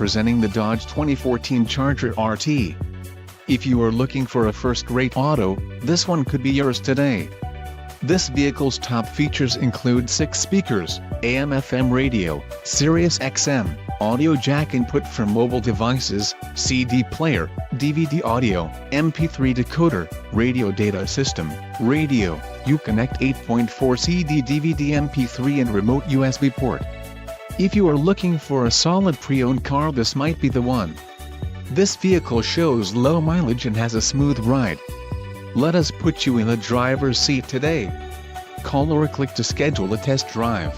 presenting the Dodge 2014 Charger RT. If you are looking for a first-rate auto, this one could be yours today. This vehicle's top features include 6 speakers, AM/FM radio, Sirius XM, audio jack input for mobile devices, CD player, DVD audio, MP3 decoder, radio data system, radio, Uconnect 8.4 CD DVD MP3 and remote USB port. If you are looking for a solid pre-owned car, this might be the one. This vehicle shows low mileage and has a smooth ride. Let us put you in the driver's seat today. Call or click to schedule a test drive.